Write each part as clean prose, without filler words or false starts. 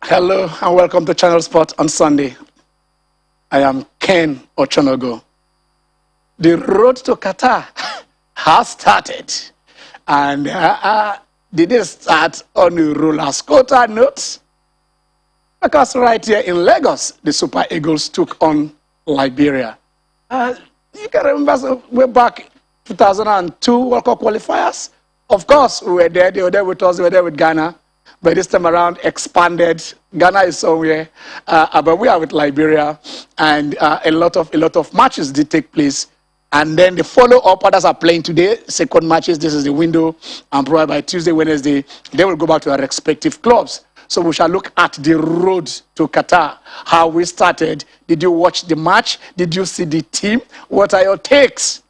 Hello and welcome to Channel Sport on Sunday. I am Ken Ochonogo. The road to Qatar has started, and did it start on a roller coaster note? Because right here in Lagos, the Super Eagles took on Liberia. You can remember, so we're back 2002 World Cup qualifiers. Of course, we were there. They were there with us. They were there with Ghana. But this time around, expanded. Ghana is somewhere, but we are with Liberia, and a lot of matches did take place. And then the follow-up, others are playing today, second matches. This is the window, and probably by Tuesday, Wednesday, they will go back to their respective clubs. So we shall look at the road to Qatar, how we started. Did you watch the match? Did you see the team? What are your takes?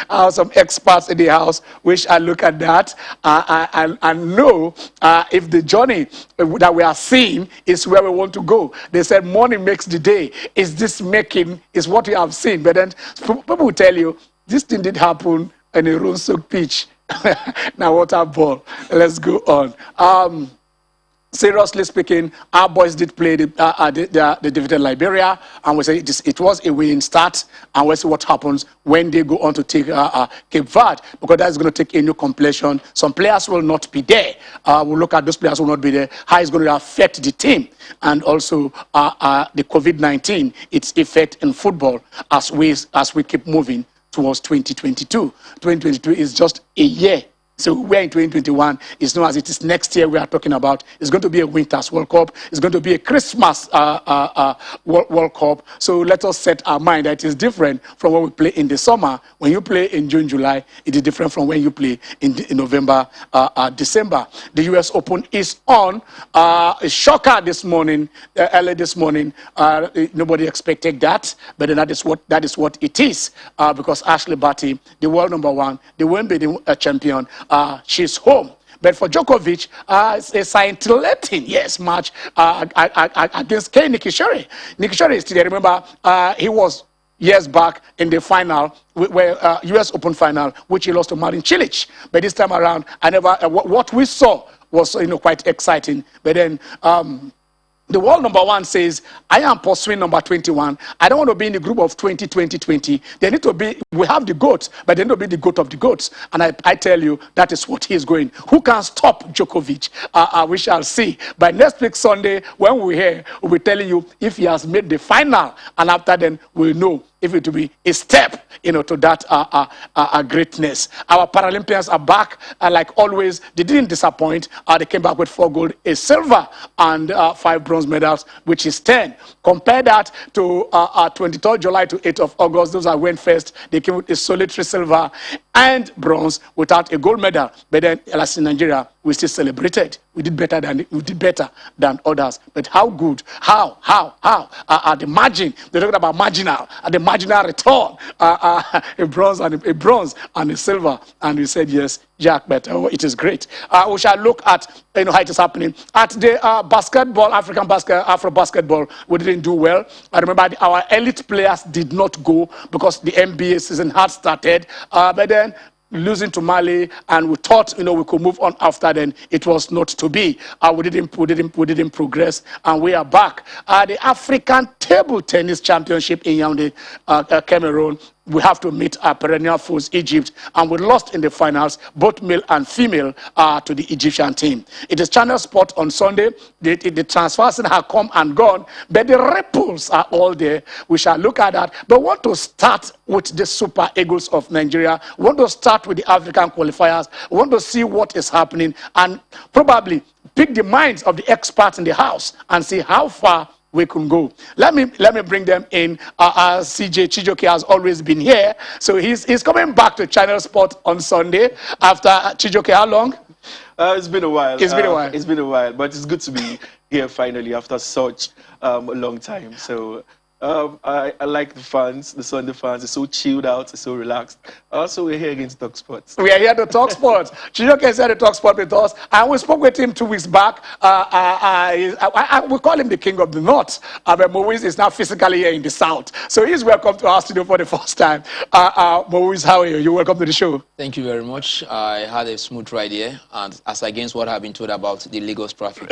I have some experts in the house. We shall look at that and know if the journey that we are seeing is where we want to go. They said morning makes the day. Is this making, is what you have seen? But then people will tell you, this thing did happen in a rain-soaked pitch. Now water ball. Let's go on. Seriously speaking, our boys did play the defeated Liberia, and we say it was a winning start, and we'll see what happens when they go on to take Cape Verde, because that's going to take a new complexion. Some players will not be there. We'll look at those players who will not be there, how it's going to affect the team, and also the COVID-19, its effect in football as we keep moving towards 2022. 2022 is just a year. So we're in 2021. It's not as it is next year we are talking about. It's going to be a Winter's World Cup. It's going to be a Christmas World Cup. So let us set our mind that it is different from when we play in the summer. When you play in June, July, it is different from when you play in November, December. The US Open is on. A shocker this morning, early this morning. Nobody expected that, but then that is what it is. Because Ashley Barty, the world #1, the Wimbledon champion, she's home. But for Djokovic, it's a scintillating, match against Kei Nishikori. Nishikori is still there. Remember, he was years back in the final, where US Open final, which he lost to Marin Cilic. But this time around, what we saw was quite exciting. But then the world #1 says, I am pursuing number 21. I don't want to be in the group of 20. They need to be, we have the GOAT, but they need to be the GOAT of the GOATs. And I tell you, that is what he's going. Who can stop Djokovic? We shall see. By next week, Sunday, when we're here, we'll be telling you if he has made the final. And after then, we'll know if it will be a step, to that greatness. Our Paralympians are back, like always. They didn't disappoint. They came back with 4 gold, a silver, and 5 bronze medals, which is 10. Compare that to 23rd July to 8th of August. Those are went first. They came with a solitary silver and bronze without a gold medal. But then, as in Nigeria, we still celebrated. We did better than others. But how good? How? The margin. They're talking about marginal. The marginal return. A bronze and a silver. And we said yes, Jack. But it is great. We shall look at how it is happening at the basketball, Afro basketball. We didn't do well. I remember our elite players did not go because the NBA season had started. But then, losing to Mali, and we thought we could move on after then. It was not to be. We didn't progress, and we are back. The African Table Tennis Championship in Yaoundé, Cameroon. We have to meet our perennial foes, Egypt, and we lost in the finals, both male and female, to the Egyptian team. It is Channel Sport on Sunday. The transfers have come and gone, but the ripples are all there. We shall look at that. But we want to start with the Super Eagles of Nigeria. We want to start with the African qualifiers. We want to see what is happening and probably pick the minds of the experts in the house and see how far we can go. Let me bring them in. CJ Chijoke has always been here, so he's coming back to Channel Sport on Sunday after Chijoke. How long? It's been a while. It's been a while, but it's good to be here finally after such a long time. So I like the fans, the Sunday fans. It's so chilled out, it's so relaxed. Also, we're here against Talk Sports. We are here to talk sports. Chijoke is here to talk sport with us. And we spoke with him 2 weeks back. We call him the king of the north. But Moise is now physically here in the south. So he's welcome to our studio for the first time. Moise, how are you? You're welcome to the show. Thank you very much. I had a smooth ride here, and as against what I've been told about the Lagos traffic.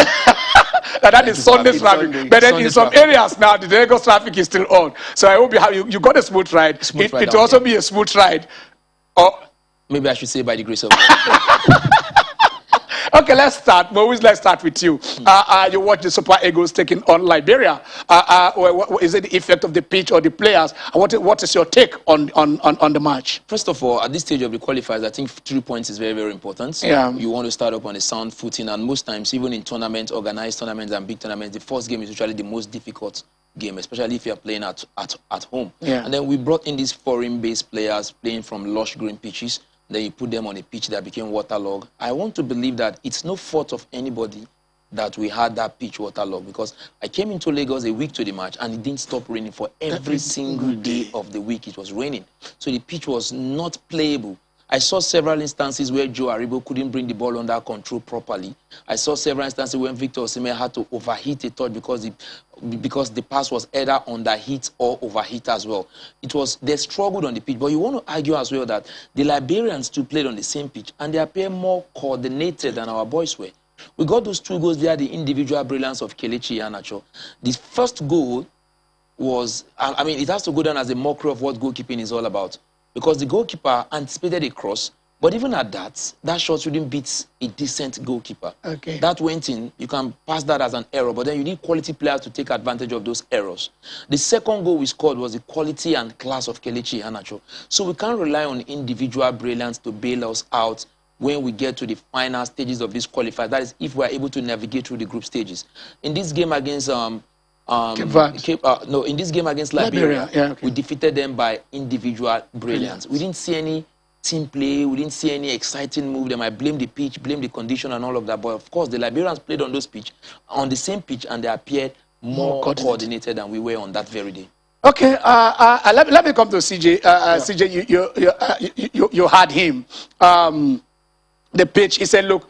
That is Sunday traffic. Sunday. But then Sunday in some traffic. areas now, the Lagos traffic is still on. So I hope you got a smooth ride. Smooth ride It down also here. be a smooth ride. Oh, Maybe I should say by the grace of God. okay, let's start. Maurice, let's start with you. You watch the Super Eagles taking on Liberia. Is it the effect of the pitch or the players? What is your take on the match? First of all, at this stage of the qualifiers, I think 3 points is very, very important. Yeah. You want to start up on a sound footing, and most times, even in tournaments, organized tournaments and big tournaments, the first game is usually the most difficult game, especially if you're playing at home. Yeah. And then we brought in these foreign-based players playing from lush green pitches. Then you put them on a pitch that became waterlogged. I want to believe that it's no fault of anybody that we had that pitch waterlogged, because I came into Lagos a week to the match and it didn't stop raining for every single day of the week. It was raining. So the pitch was not playable. I saw several instances where Joe Aribo couldn't bring the ball under control properly. I saw several instances when Victor Osimhen had to overheat a touch because the pass was either underheat or overheat as well. They struggled on the pitch. But you want to argue as well that the Liberians too played on the same pitch and they appear more coordinated than our boys were. We got those 2 goals via the individual brilliance of Kelechi Iheanacho. The first goal was, I mean, it has to go down as a mockery of what goalkeeping is all about. Because the goalkeeper anticipated a cross, but even at that shot shouldn't beat a decent goalkeeper. Okay. That went in. You can pass that as an error, but then you need quality players to take advantage of those errors. The second goal we scored was the quality and class of Kelechi Iheanacho. So we can't rely on individual brilliance to bail us out when we get to the final stages of this qualifier. That is, if we are able to navigate through the group stages. In this game against in this game against Liberia, Yeah, okay. we defeated them by individual brilliance. We didn't see any team play. We didn't see any exciting move. They might blame the pitch, blame the condition and all of that. But of course, the Liberians played on the same pitch, and they appeared more coordinated than we were on that very day. Okay, let me come to CJ. CJ, you had him. The pitch, he said, look,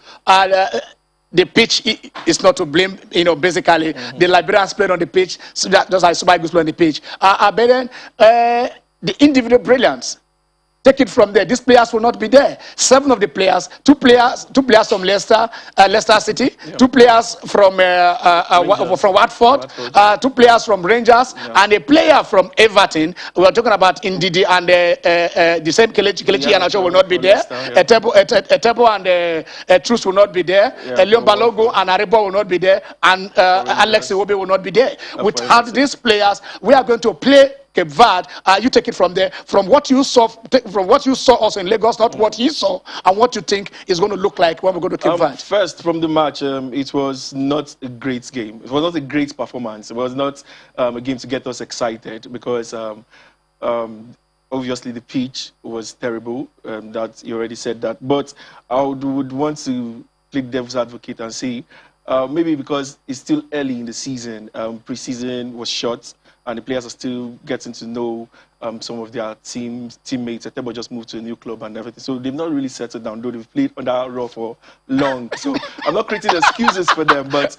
the pitch is not to blame, basically. The Liberians played on the pitch, so that just like Super Eagles played on the pitch. But then the individual brilliance, take it from there. These players will not be there. 7 of the players, two players from Leicester City, 2 players from Watford, 2 players from Rangers, and a player from Everton. We are talking about Ndidi and the same Kelechi Iheanacho will not be there. Etebo and Truss will not be there. Leon Balogun and Aribo will not be there, and Alex Iwobi will not be there. Without these players, we are going to play Cape Verde. You take it from there, from what you saw also in Lagos, not what he saw, and what you think is going to look like when we go to Cape Verde. First, from the match, it was not a great game. It was not a great performance. It was not a game to get us excited because obviously the pitch was terrible. That you already said that. But I would want to play devil's advocate and say maybe because it's still early in the season, pre-season was short, and the players are still getting to know some of their teammates. Etebo just moved to a new club and everything. So they've not really settled down, though they've played under Raw for long. So I'm not creating excuses for them, but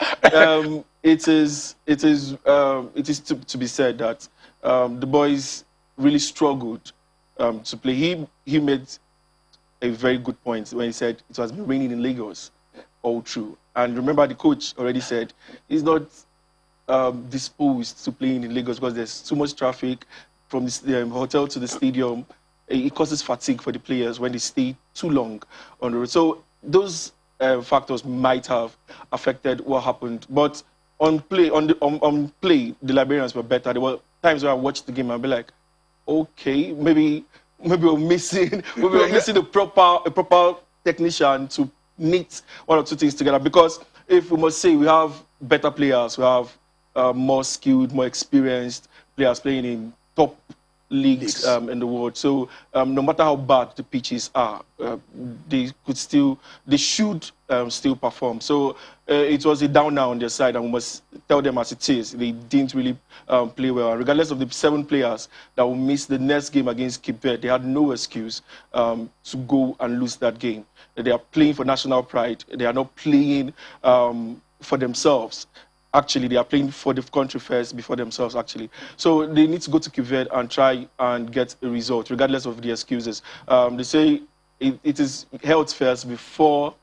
it is to be said that the boys really struggled to play. He made a very good point when he said it has been raining in Lagos all through. And remember, the coach already said he's not disposed to playing in Lagos because there's too much traffic from the hotel to the stadium. It causes fatigue for the players when they stay too long on the road. So those factors might have affected what happened. But on play, the Liberians were better. There were times where I watched the game and I'd be like, okay, maybe we're missing a proper technician to knit 1 or 2 things together. Because if we must say we have better players, we have more skilled, more experienced players playing in top leagues in the world. So no matter how bad the pitches are, they should still perform. So it was a downer on their side, and we must tell them as it is. They didn't really play well. And regardless of the 7 players that will miss the next game against Cape Verde, they had no excuse to go and lose that game. They are playing for national pride. They are not playing for themselves. Actually, they are playing for the country first before themselves, actually. So they need to go to Cape Verde and try and get a result, regardless of the excuses. They say it is health first before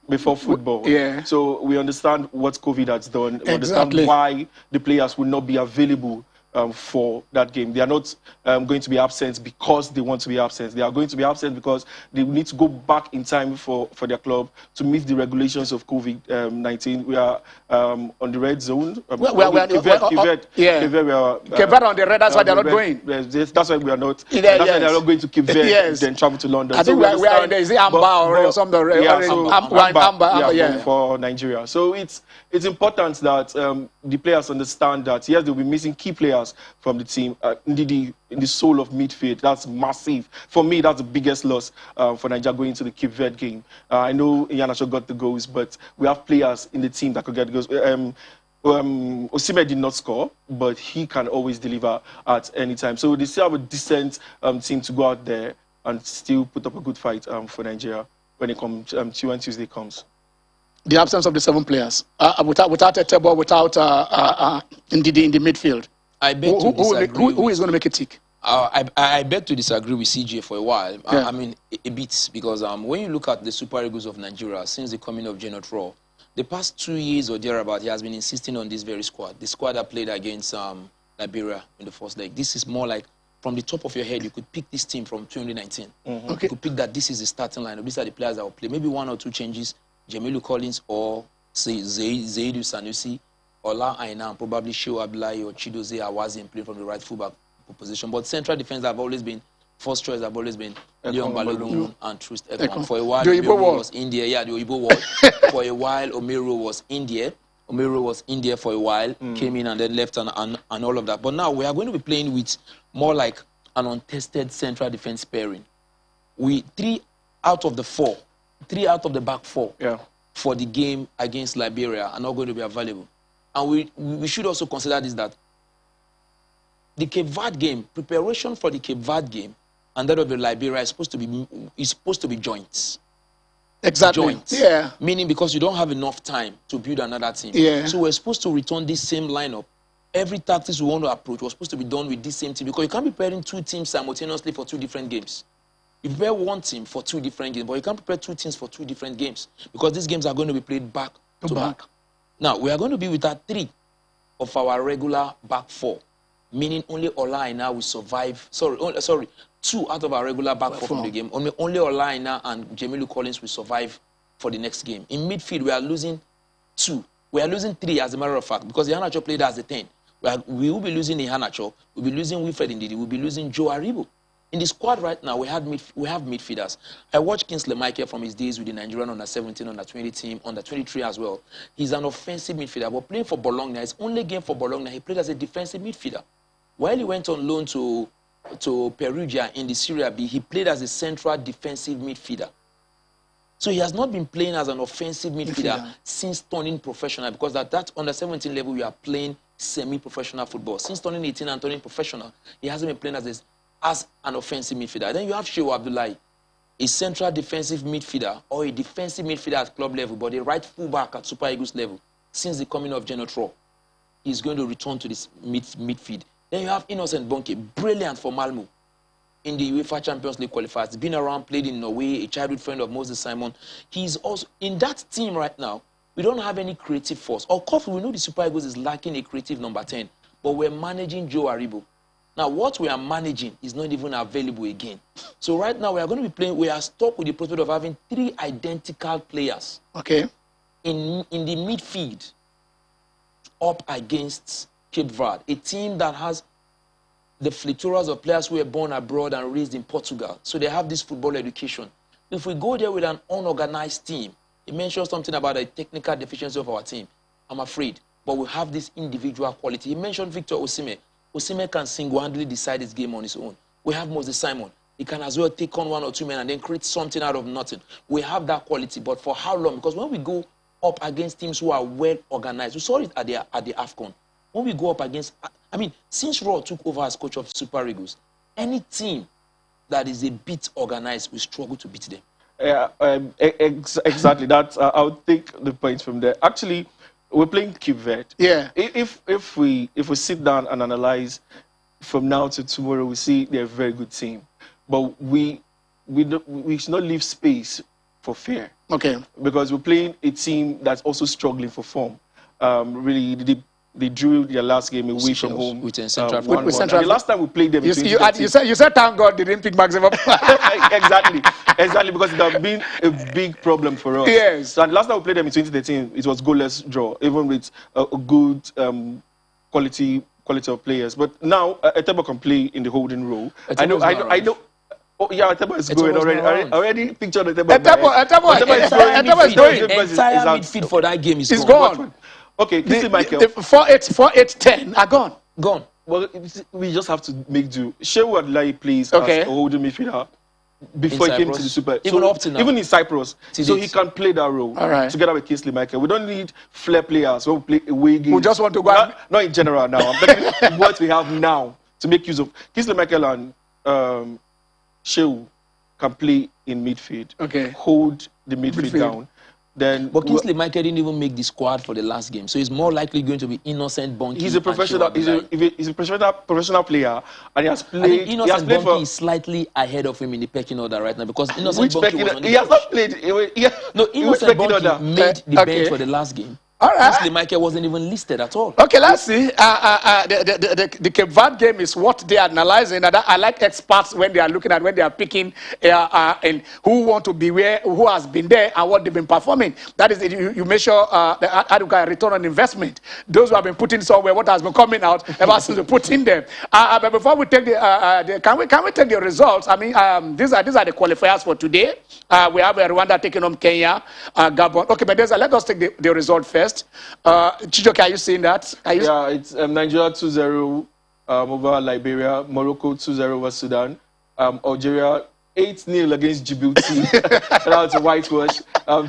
before football. Yeah. So we understand what COVID has done. We Exactly. understand why the players will not be available for that game. They are not going to be absent because they want to be absent. They are going to be absent because they need to go back in time for their club to meet the regulations of COVID-19. We are on the red zone. Yeah. Cape Verde on the red, that's why they're not going. That's why we are not. Yeah, That's why they're not going to Cape Verde, yes. then travel to London. I think we are in the Amber or something. Yeah, so Amber, yeah. for Nigeria. So it's important that the players understand that, yes, they'll be missing key players from the team in the soul of midfield. That's massive. For me, that's the biggest loss for Nigeria going into the Cape Verde game. I know Iheanacho got the goals, but we have players in the team that could get the goals. Osimhen did not score, but he can always deliver at any time. So they still have a decent team to go out there and still put up a good fight for Nigeria when it comes when Tuesday comes. The absence of the 7 players, without a table, without in the midfield. I beg to disagree. Who is going to make it tick? I beg to disagree with CJ for a while. Yeah. I mean, a bit, because when you look at the Super Eagles of Nigeria since the coming of Genotro, the past 2 years or thereabout, he has been insisting on this very squad. The squad that played against Liberia in the first leg. This is more like, from the top of your head, you could pick this team from 2019. Mm-hmm. Okay. You could pick that this is the starting lineup. These are the players that will play. Maybe 1 or 2 changes. Jamilu Collins or say Zaidu Sanusi, Ola Aina, and probably Shehu Abdullahi or Chidozie Awazi playing from the right fullback position. But central defense have always been, first choice have always been Leon Balogun and Trust Ekong. For a while, Omero was in there. Yeah, the Oyibo wall. For a while, Omero was in there. Omero was in there for a while, came in and then left and all of that. But now we are going to be playing with more like an untested central defense pairing. 3 out of the back 4 for the game against Liberia are not going to be available. And we should also consider this, that the Cape Verde game, preparation for the Cape Verde game and that of the Liberia is supposed to be joints. Exactly. Joints. Yeah. Meaning because you don't have enough time to build another team. Yeah. So we're supposed to return this same lineup. Every tactics we want to approach was supposed to be done with this same team, because you can't be pairing 2 teams simultaneously for 2 different games. You prepare 1 team for 2 different games, but you can't prepare 2 teams for 2 different games, because these games are going to be played back to back. Now, we are going to be without 3 of our regular back 4, meaning only Ola Aina will survive. Sorry, 2 out of our regular back 4 from the game. Only Ola Aina and Jamilu Collins will survive for the next game. In midfield, we are losing 2. We are losing 3, as a matter of fact, because Iheanacho played as a 10. We will be losing Iheanacho. We'll be losing Wilfred Ndidi. We'll be losing Joe Aribo. In the squad right now, we have midfielders. I watched Kingsley Michael from his days with the Nigerian under-17, under-20 team, under-23 as well. He's an offensive midfielder, but playing for Bologna, his only game for Bologna, he played as a defensive midfielder. While he went on loan to Perugia in the Serie B, he played as a central defensive midfielder. So he has not been playing as an offensive midfielder since turning professional, because at that under-17 level, we are playing semi-professional football. Since turning 18 and turning professional, he hasn't been playing as an offensive midfielder. Then you have Shehu Abdullahi, a central defensive midfielder or a defensive midfielder at club level, but a right fullback at Super Eagles level. Since the coming of Genotro, he's going to return to this midfield. Then you have Innocent Bonke, brilliant for Malmo in the UEFA Champions League qualifiers. He's been around, played in Norway, a childhood friend of Moses Simon. He's also in that team right now. We don't have any creative force. Of course, we know the Super Eagles is lacking a creative number 10, but we're managing Joe Aribo. Now, what we are managing is not even available again. So right now, we are going to be playing, we are stuck with the prospect of having 3 identical players in the midfield up against Cape Verde, a team that has the flitoras of players who were born abroad and raised in Portugal. So they have this football education. If we go there with an unorganized team, it mentions something about the technical deficiency of our team, I'm afraid. But we have this individual quality. He mentioned Victor Osimhen. Osimhen can single-handedly decide his game on his own. We have Moses Simon. He can as well take on 1 or 2 men and then create something out of nothing. We have that quality, but for how long? Because when we go up against teams who are well organized, we saw it at the AFCON. When we go up against, I mean, since Raw took over as coach of Super Eagles, any team that is a bit organized will struggle to beat them. Yeah, exactly. That I'll take the points from there. Actually, we're playing Cape Verde. Yeah. If we sit down and analyze from now to tomorrow, we see they're a very good team. But we should not leave space for fair. Okay. Because we're playing a team that's also struggling for form. Really, they drew their last game away from home with Central one, with one. Central And the last time we played them, you said thank God they didn't pick maximum. exactly, because it has been a big problem for us. Yes. So, and the last time we played them in 2013, it was goalless draw, even with a good quality of players. But now Etebo can play in the holding role. I know. Oh, yeah, Etebo is going already. I already pictured Etebo. Etebo is going. The entire midfield for that game is gone. Okay, Michael. The 4-8, 10 are gone. Gone. Well, we just have to make do. Shehu Adelaide plays Okay. as a holding midfielder before he came to the Super. Even up to now. Even in Cyprus. So he can play that role together with Kingsley Michael. We don't need flair players who play away games. We just want to go not in general now. I'm talking what we have now to make use of. Kingsley Michael and Shehu can play in midfield. Okay. Hold the midfield down. But Kingsley Michael didn't even make the squad for the last game, so he's more likely going to be innocent Bonky. He's a professional. He's a professional player, and he has played. Innocent Bonky is slightly ahead of him in the pecking order right now because Innocent Bonky was on the He has not played. No, Innocent Bonky made the bench for the last game. All right. Kingsley Michael wasn't even listed at all. Okay, let's see. The Cape Verde game is what they are analyzing. And I like experts when they are looking at, when they are picking and who want to be where, who has been there, and what they've been performing. That is, you measure the return on investment. Those who have been put in somewhere, what has been coming out ever since we put in them. But before we take can we take the results? I mean, these are the qualifiers for today. We have Rwanda taking on Kenya, Gabon. Okay, but let us take the result first. Chijoke, are you seeing that? Yeah, it's Nigeria 2-0 over Liberia, Morocco 2-0 over Sudan, Algeria 8-0 against Djibouti. That was a whitewash.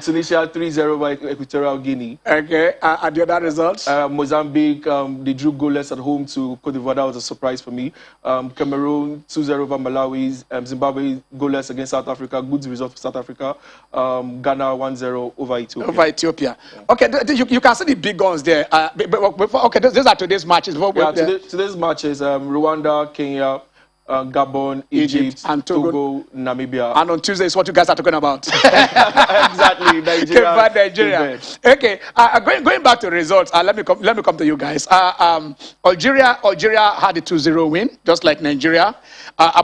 Tunisia 3-0 by Equatorial Guinea. Okay, and the other results? Mozambique, they drew goalless at home to Cote d'Ivoire. That was a surprise for me. Cameroon 2-0 over Malawi. Zimbabwe goalless against South Africa. Good result for South Africa. Ghana 1-0 over Ethiopia. Yeah. Okay, you can see the big guns there. Okay, these are today's matches. Today's matches, Rwanda, Kenya, Gabon, Egypt, and Togo, Namibia. And on Tuesday is what you guys are talking about. Exactly, Nigeria. Okay, going back to results, let me come to you guys. Algeria had a 2-0 win, just like Nigeria.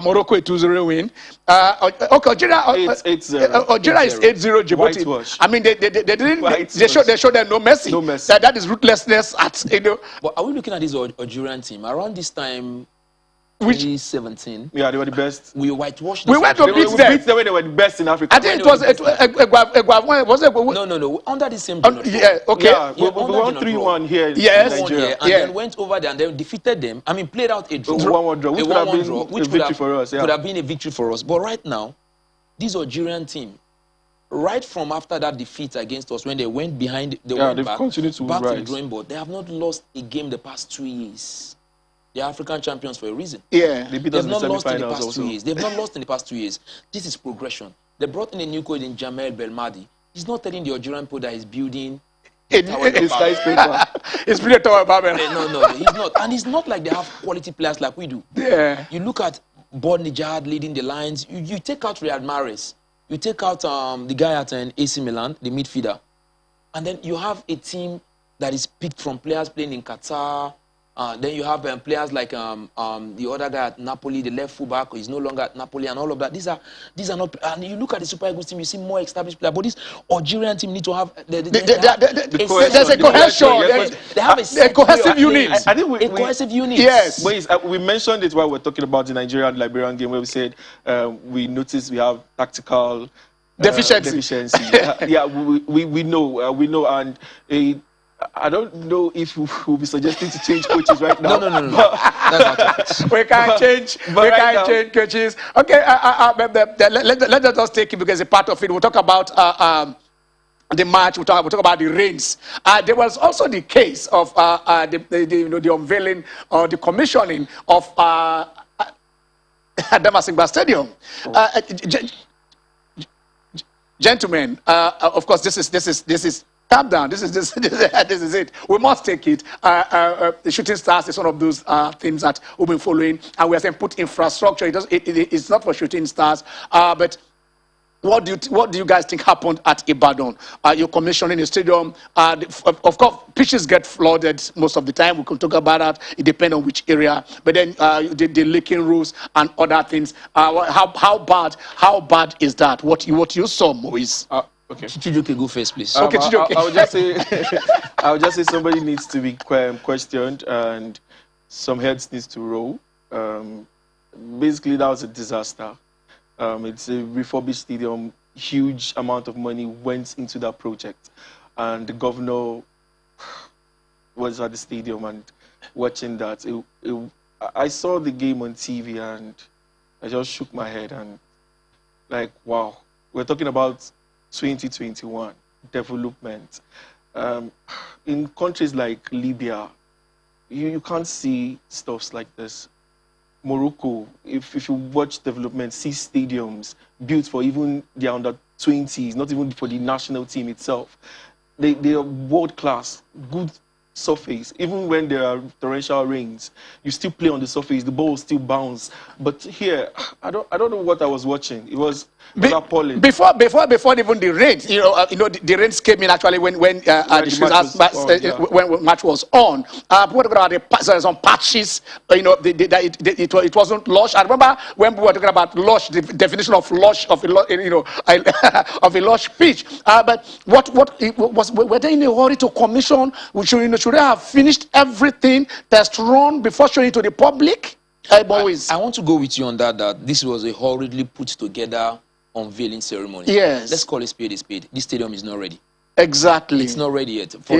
Morocco a 2-0 win. Okay, Algeria 8-0. Algeria is 8-0 Djibouti. Whitewash. I mean, they didn't. They showed them no mercy. No mercy. That is ruthlessness. But are we looking at this Algerian team around this time? 2017. Yeah, they were the best. We whitewashed. We went to beat them. Beat them when they were the best in Africa. I think it was No. Under the same generation. Yeah, okay. Yeah, we won 3-1 here in Nigeria. And then went over there and then defeated them. I mean, played out a draw. A 1-1 draw, which could have been a victory for us. Yeah. Could have been a victory for us. But right now, this Algerian team, right from after that defeat against us, when they went behind, back to the drawing board. They have not lost a game the past 2 years. They're African champions for a reason. Yeah. They've not lost in the past 2 years. They've not lost in the past 2 years. This is progression. They brought in a new coach in Jamel Belmadi. He's not telling the Algerian people that he's building a skyscraper. It's pretty tower Babel. No, he's not. And it's not like they have quality players like we do. Yeah. You look at Bodnijad leading the lines. You take out Riyad Mahrez. You take out the guy at AC Milan, the midfielder. And then you have a team that is picked from players playing in Qatar. Then you have players like the other guy at Napoli, the left fullback, who is no longer at Napoli, and all of that. These are not. And you look at the Super Eagles team, you see more established players. But this Algerian team need to have there's a cohesion. They have a cohesive unit. I think a cohesive unit. Yes. We mentioned it while we're talking about the Nigerian-Liberian game, where we said we noticed we have tactical deficiency. Yeah, we know, and I don't know if we'll be suggesting to change coaches right now. No. That's not we can't change. We can't change coaches. Okay, let's just take it because a part of it. We'll talk about the match. We'll talk about the reigns. There was also the case of the unveiling or the commissioning of Adamasingba Stadium. Gentlemen, of course, this is. Calm down. This is it. We must take it. The Shooting Stars is one of those things that we've been following, and we are saying put infrastructure. It's not for Shooting Stars, but what do you guys think happened at Ibadan? You're commissioning a stadium. Of course, pitches get flooded most of the time. We can talk about that. It depends on which area. But then the leaking roofs and other things. How bad is that? What you saw, Moise? Okay. Chijuke, go first, please. Okay, Chijuke. I would just say, I would just say somebody needs to be questioned and some heads needs to roll. Basically, that was a disaster. It's a refurbished stadium. Huge amount of money went into that project, and the governor was at the stadium and watching that. I saw the game on TV and I just shook my head and like, wow, we're talking about 2021 development. In countries like Libya, you can't see stuffs like this. Morocco, if you watch development, see stadiums built for even the under-20s, not even for the national team itself. They are world-class, good surface. Even when there are torrential rains, you still play on the surface, the ball still bounce. But here, I don't know what I was watching. It was appalling. Before even the rain, the rains came in actually when the match was on. What about some patches? It wasn't lush. I remember when we were talking about lush, the definition of lush of a lush pitch. But were they in a hurry to commission? Should they have finished everything test run before showing it to the public? I want to go with you on that this was a hurriedly put together unveiling ceremony. Yes. Let's call it spade a spade. This stadium is not ready. Exactly. It's not ready yet. For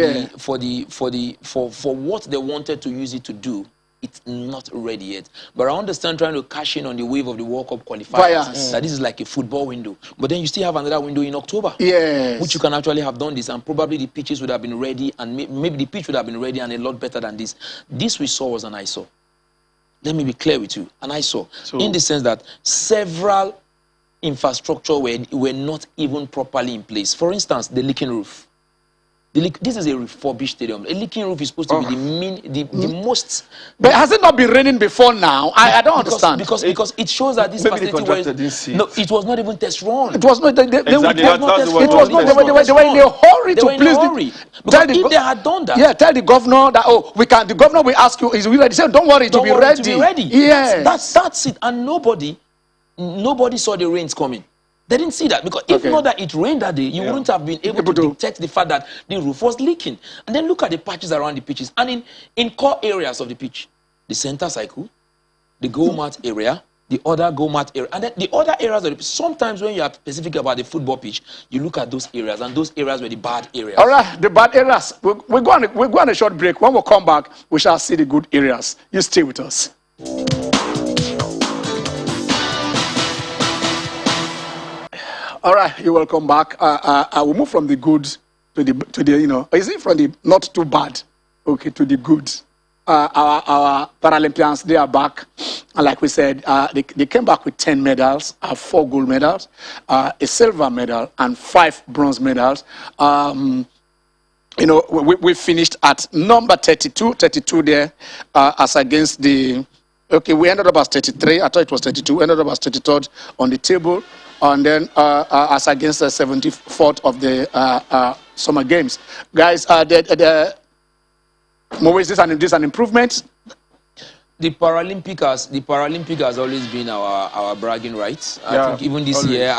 what they wanted to use it to do, it's not ready yet. But I understand trying to cash in on the wave of the World Cup qualifiers. That this is like a football window. But then you still have another window in October. Yes. Which you can actually have done this, and probably the pitches would have been ready, and maybe the pitch would have been ready and a lot better than this. This we saw was an eyesore. Let me be clear with you. An eyesore. In the sense that several infrastructure were not even properly in place. For instance, the leaking roof. This is a refurbished stadium. A leaking roof is supposed to be the most. But has it not been raining before now? I don't understand. Because it shows that this facility it was not even test run. It was not. They were in a hurry to please. Because if they had done that, tell the governor that we can. The governor will ask you, is we ready? Say, don't worry, to be ready. Yeah, that's it. And nobody saw the rains coming. They didn't see that, because if not that it rained that day, you wouldn't have been able to detect the fact that the roof was leaking. And then look at the patches around the pitches. And in core areas of the pitch, the center circle, the goal mat area, the other goal mat area, and then the other areas of the pitch. Sometimes when you are specific about the football pitch, you look at those areas, and those areas were the bad areas. All right, the bad areas. We're going on a short break. When we come back, we shall see the good areas. You stay with us. All right, you're welcome back. I will move from the good to the is it from the not too bad, okay, to the good. Our Paralympians, they are back, and like we said, they came back with 10 medals, 4 gold medals, a silver medal, and 5 bronze medals. We finished at number 32 there, as against the. Okay, we ended up as 33. I thought it was 32. Ended up as 33rd on the table. And then as against the 74th of the Summer Games. Guys, Moise, this is an improvement. The Paralympic has always been our bragging rights. I think even this year,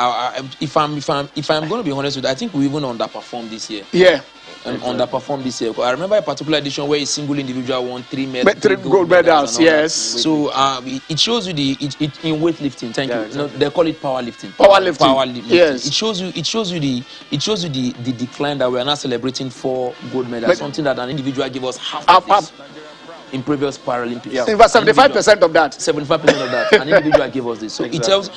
if I'm going to be honest with you, I think we even underperformed this year. Yeah. Underperformed this year. I remember a particular edition where a single individual won 3 medals. 3 gold medals, yes. So it shows you in weightlifting. Thank you. Exactly. They call it powerlifting. Powerlifting. Yes. It shows you the decline that we are now celebrating 4 gold medals. Something that an individual gave us half of this in previous Paralympics. Yeah. 75% of that. 75% of that. An individual gave us this. So it tells.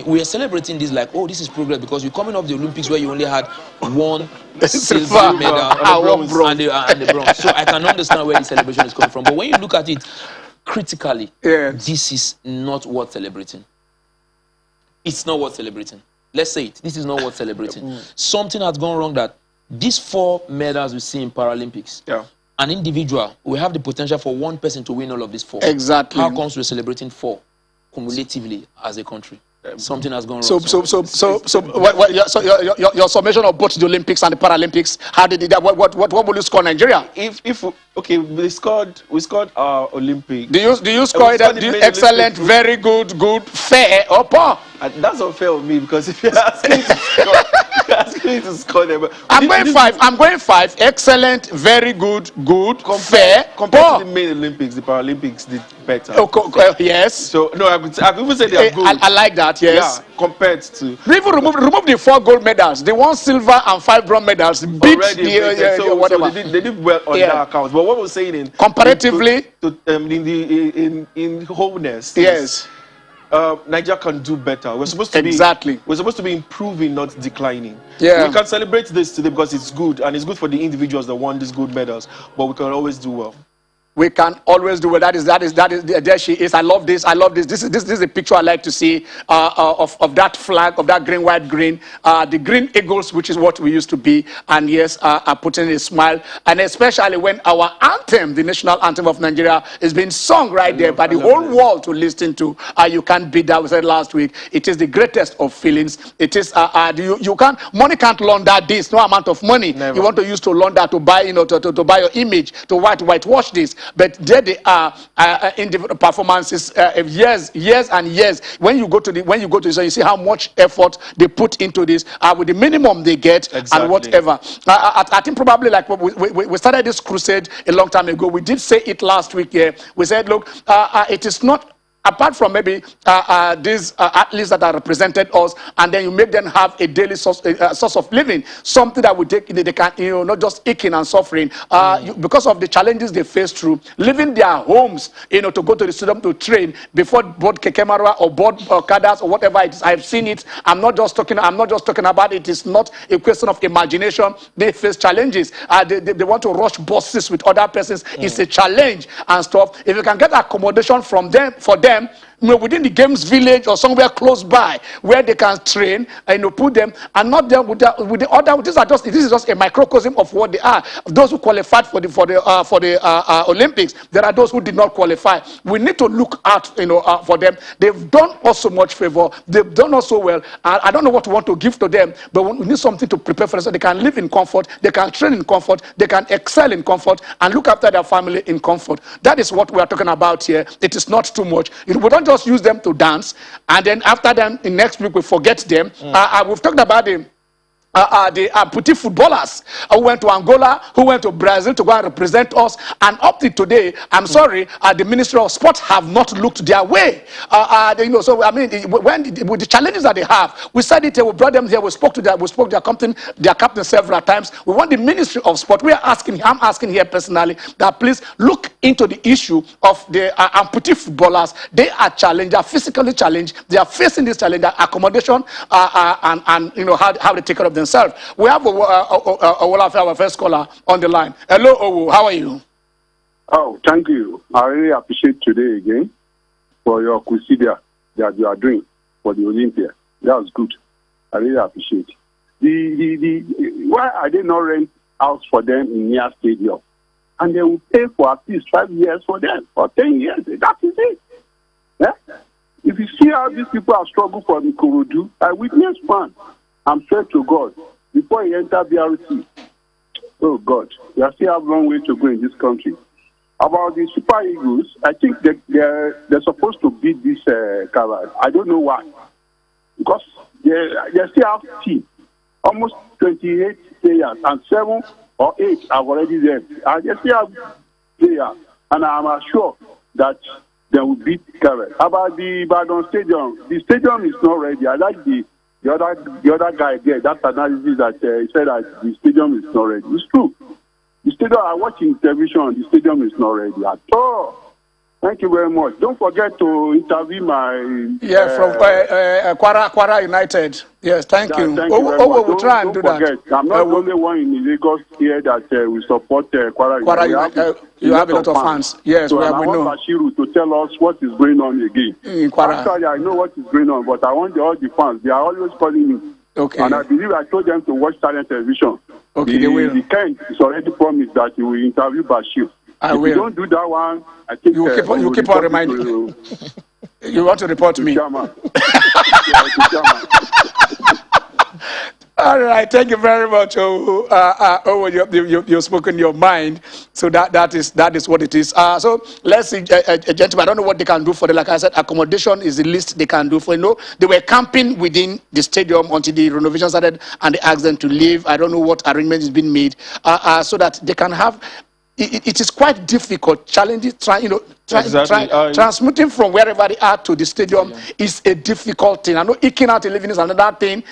We are celebrating this like, oh, this is progress, because you're coming off the Olympics where you only had 1 silver medal and the bronze. So I can understand where the celebration is coming from. But when you look at it critically, this is not worth celebrating. It's not worth celebrating. Let's say it. This is not worth celebrating. Something has gone wrong that these 4 medals we see in Paralympics. An individual, we have the potential for 1 person to win all of these 4. Exactly. How comes we're celebrating 4 cumulatively as a country? Something has gone wrong. So your summation of both the Olympics and the Paralympics, how did it? What will you score Nigeria? Okay, we scored our Olympic. Do you score it? Excellent, Olympic, very good, fair, or poor? That's unfair of me, because if you're asking me to score, you're asking me to score them. I'm going five. Excellent, very good, fair, compared poor. to the main Olympics, the Paralympics did better. Yes. So no, I could even say they are good. I like that. Yes. Yeah, compared to. Even remove the 4 gold medals, the 1 silver and 5 bronze medals beat whatever. So they did well on that account. But what we're saying in comparatively, in wholeness, yes. Nigeria can do better. We're supposed to be improving, not declining. Yeah. We can celebrate this today because it's good, and it's good for the individuals that won these gold medals. But we can always do well. We can always do well. That is. There she is. I love this. This is a picture I like to see of that flag, of that green, white, green. The green eagles, which is what we used to be. And yes, are putting a smile. And especially when our anthem, the national anthem of Nigeria, is being sung right there by the whole world to listen to. You can't beat that. We said last week. It is the greatest of feelings. It is. Money can't launder this. No amount of money you want to use to launder to buy, to buy your image, to whitewash this. But there they are in the performances, years and years. When you go to this, you see how much effort they put into this with the minimum they get and whatever. I think probably like we started this crusade a long time ago. We did say it last week. We said, look, it is not. Apart from maybe these athletes that are represented us, and then you make them have a daily source of living, something that would take they can, not just aching and suffering because of the challenges they face through, leaving their homes, to go to the stadium to train before board Kekemara or board Kadas or whatever it is. I've seen it. I'm not just talking about it. It's not a question of imagination. They face challenges. They want to rush buses with other persons. It's a challenge and stuff. If you can get accommodation for them, within the games village or somewhere close by where they can train and put them, and not them with the other. This is just a microcosm of what they are. Those who qualified for the Olympics, there are those who did not qualify. We need to look out, for them. They've done us so much favor. They've done us so well. I don't know what we want to give to them, but we need something to prepare for them so they can live in comfort, they can train in comfort, they can excel in comfort, and look after their family in comfort. That is what we are talking about here. It is not too much. We don't just use them to dance, and then after them, in next week we forget them. We've talked about the amputee footballers who went to Angola, who went to Brazil to go and represent us, and up to today, I'm sorry, the Ministry of Sport have not looked their way. So I mean, with the challenges that they have, we said it. We brought them here. We spoke to their captain several times. We want the Ministry of Sport. I'm asking here personally that please look into the issue of the amputee footballers. They are challenged. They are physically challenged. They are facing this challenge, accommodation, and how they take care of themselves. We have our first caller on the line. Hello, Owo. How are you? Oh, thank you. I really appreciate today again for your procedure that you are doing for the Olympia. That was good. I really appreciate. Why are they not rent house for them in near stadium? And they will pay for at least 5 years for them, or 10 years. That is it. Yeah? If you see how these people are struggling for the Ikorodu, I witnessed one. I'm sure to God, before he entered BRC, oh God, we still have a long way to go in this country. About the Super Eagles, I think they're supposed to beat this Qatar. I don't know why. Because they still have team. Almost 28 players, and 7 or 8 have already left. And they still have players. And I'm sure that they will beat Qatar. About the Ibadan Stadium, the stadium is not ready. I like the other guy there, that analysis that he said that the stadium is not ready. It's true. The stadium, I watch in television, the stadium is not ready at all. Thank you very much. Don't forget to interview my... from Kwara United. Yes, thank you. Thank you very much. We'll try and do that. I'm not the only one in Lagos here that we support Kwara United. You have a lot of fans. Yes, so we know. I want Bashiru to tell us what is going on again. In Kwara. Actually, I know what is going on, but I want all the fans. They are always calling me. Okay. And I believe I told them to watch Talent Television. Okay, they will. The Kent is already promised that he will interview Bashir. If you don't do that one, I think you keep on reminding. You want to report to me? Chairman. Yeah, chairman. All right, thank you very much. You've spoken your mind, so that is what it is. So let's see, gentlemen. I don't know what they can do for the. Like I said, accommodation is the least they can do for. They were camping within the stadium until the renovation started, and they asked them to leave. I don't know what arrangement is being made, so that they can have. It is quite difficult, challenging, transmitting from wherever they are to the stadium is a difficult thing. I know eking out a living is another thing,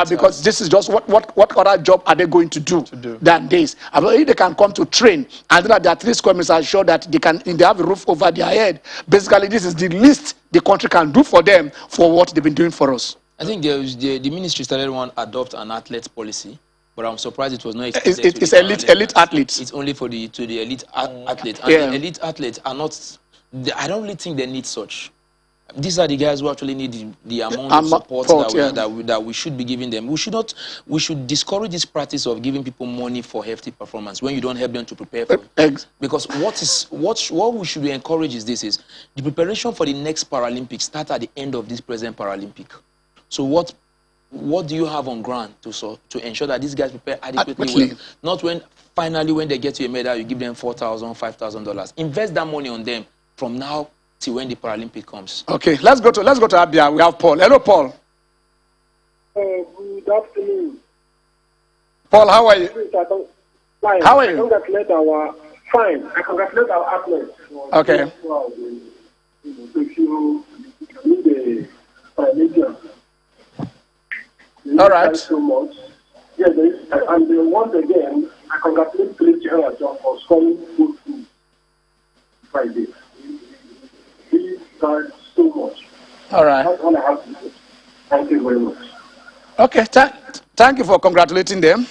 because this is just what other job are they going to do than this? If they can come to train, and then their three squadrons are sure that they have a roof over their head. Basically, this is the least the country can do for them for what they've been doing for us. I think the ministry started one adopt an athlete policy. But I'm surprised it was not extended it's elite athletes. It's only for the elite athletes. And the elite athletes are not. I don't really think they need such. These are the guys who actually need the amount of support that we should be giving them. We should discourage this practice of giving people money for hefty performance when you don't help them to prepare for it. Because what we should encourage is the preparation for the next Paralympics start at the end of this present Paralympic. So what do you have on ground to ensure that these guys prepare adequately well? Not when finally when they get to a medal, you give them $4,000, $5,000. Invest that money on them from now till when the Paralympic comes. Okay, let's go to Abia. We have Paul. Hello, Paul. Good afternoon. Paul, how are you? Fine. How are you? Fine. I congratulate our athletes. Okay. The Paralympians. All right. So much. Yes, and once again, I congratulate Cristiano Ronaldo for scoring good food Friday. He tried so much. All right. That's all I have to say. Thank you very much. Okay, thank you for congratulating them.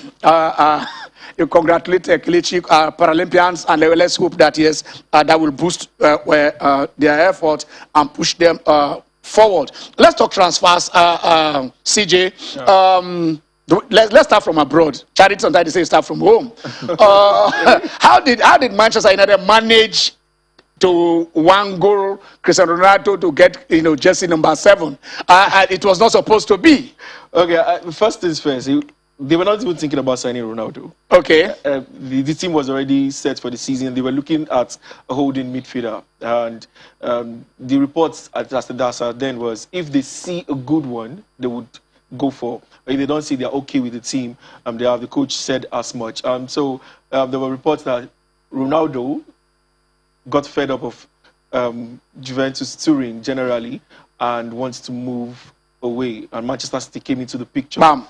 You congratulate Kelechi Paralympians, and let's hope that that will boost their effort and push them forward. Let's talk transfers, CJ. Let's start from abroad. Charity sometimes they say start from home. How did Manchester United manage to wangle Cristiano Ronaldo to get jersey number 7? It was not supposed to be. Okay, first things first. They were not even thinking about signing Ronaldo. Okay. The team was already set for the season. They were looking at a holding midfielder. And the reports at then was if they see a good one, they would go for. If they don't see they're okay with the team, the coach said as much. So there were reports that Ronaldo got fed up of Juventus touring generally and wants to move away. And Manchester City came into the picture. Bam.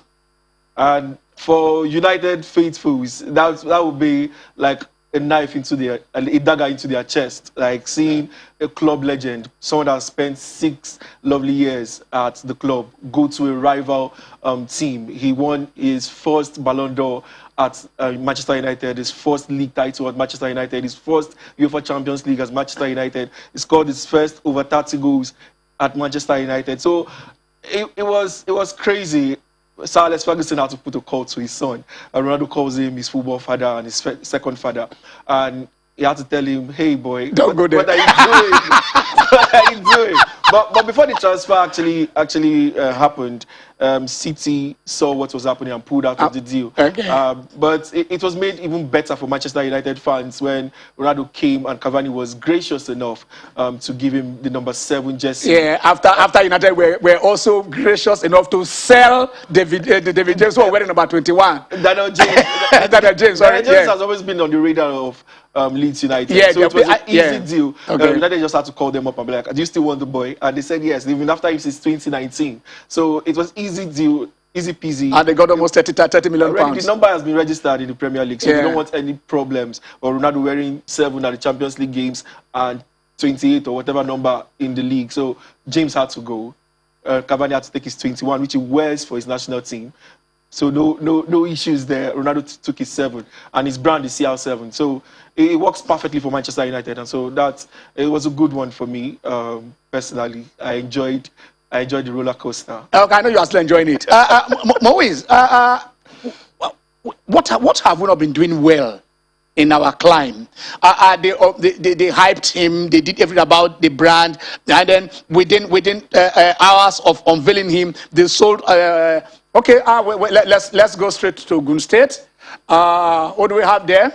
And for United faithfuls, that would be like a knife a dagger into their chest. Like seeing a club legend, someone that spent 6 lovely years at the club, go to a rival team. He won his first Ballon d'Or at Manchester United, his first league title at Manchester United, his first UEFA Champions League as Manchester United. He scored his first over 30 goals at Manchester United. So it was crazy. Sir Alex Ferguson had to put a call to his son. And Ronaldo calls him his football father and his second father. And he had to tell him, hey, boy, don't go there. What are you doing? What are you doing? But before the transfer actually happened, City saw what was happening and pulled out of the deal. Okay. But it was made even better for Manchester United fans when Ronaldo came and Cavani was gracious enough to give him the number 7 jersey. Yeah, after United were also gracious enough to sell David James, who are wearing number 21. Daniel James. Daniel James has always been on the radar of Leeds United. Yeah, so it was an easy deal. Okay. United just had to call them up and be like, do you still want the boy? And they said yes, even after him since 2019. So it was easy deal, easy peasy. And they got almost 30 million pounds. The number has been registered in the Premier League, so we don't want any problems. Or Ronaldo wearing 7 at the Champions League games and 28 or whatever number in the league. So James had to go. Cavani had to take his 21, which he wears for his national team. So no issues there. Ronaldo took his 7, and his brand is CR7. So it works perfectly for Manchester United, and so it was a good one for me personally. I enjoyed the roller coaster. Okay, I know you are still enjoying it. Moise, what have we not been doing well in our climb. They hyped him. They did everything about the brand, and then within hours of unveiling him, they sold. Okay, let's go straight to Gun State. What do we have there?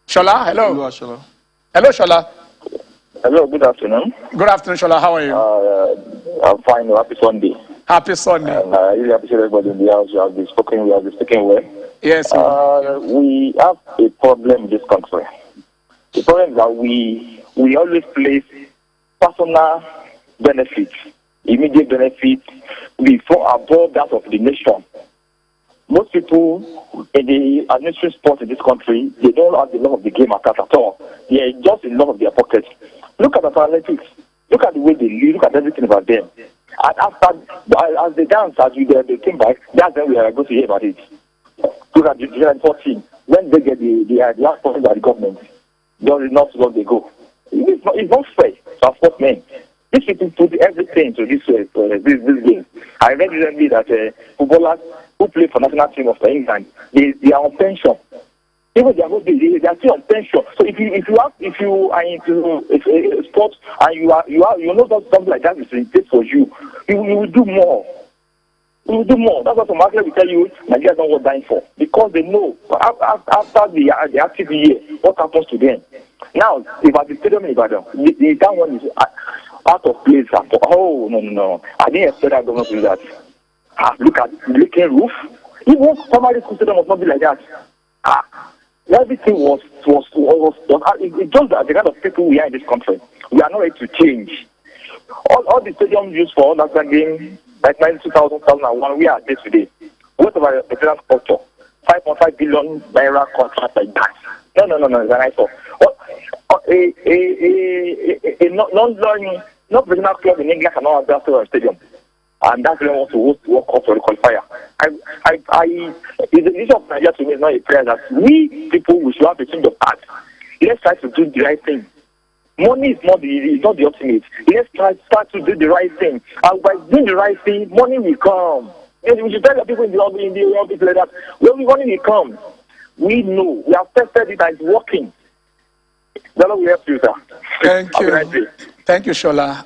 Shola, hello. You are Shola. Hello, Shola. Hello, good afternoon. Good afternoon, Shola. How are you? I'm fine. Happy Sunday. Happy Sunday. I really appreciate everybody in the house. We have been speaking well. Yes. We have a problem in this country. The problem is that we always place personal benefits, immediate benefits, before above that of the nation. Most people in the administrative sport in this country, they don't have the love of the game at all. They are just in love of their pockets. Look at the Paralympics. Look at the way they live. Look at everything about them. And after, as they dance, as they came back, that's when we are going to hear about it. Look at the 2014, when they get the last point by the government, there is not long they go. It's not fair to our sportsmen. These people put everything to this game. I read recently that footballers who play for national team of England, they are on pension. Even they are still on pension. So if you are into sports and you know that something like that is in place for you, you will do more. You will do more. That's what some market will tell you Nigeria don't want dying for, because they know after the active year what happens to them. Now, if at the stadium in Ibadan, that one is out of place. Oh no! I didn't expect that government to do that. Look at the leaking roof. Even somebody school stadium must not be like that. Everything was it's just that the kind of people we are in this country. We are not ready to change. All the stadiums used for national game, like 2000, 2001, we are there today. What about the federal structure? 5.5 billion naira contract like that. No, it's an eyesore. A non-professional club in England cannot have that sort of stadium. And that's when I want to work up for the qualifier. The issue of Nigeria to me is not a prayer that we people we should have a change of heart. Let's try to do the right thing. Money is not the ultimate. Let's start to do the right thing. And by doing the right thing, money will come. And we should tell the people in the office like that, when money will come. We know. We have tested it and it's working. That's what we have to do, sir. Thank you. Thank you, Shola.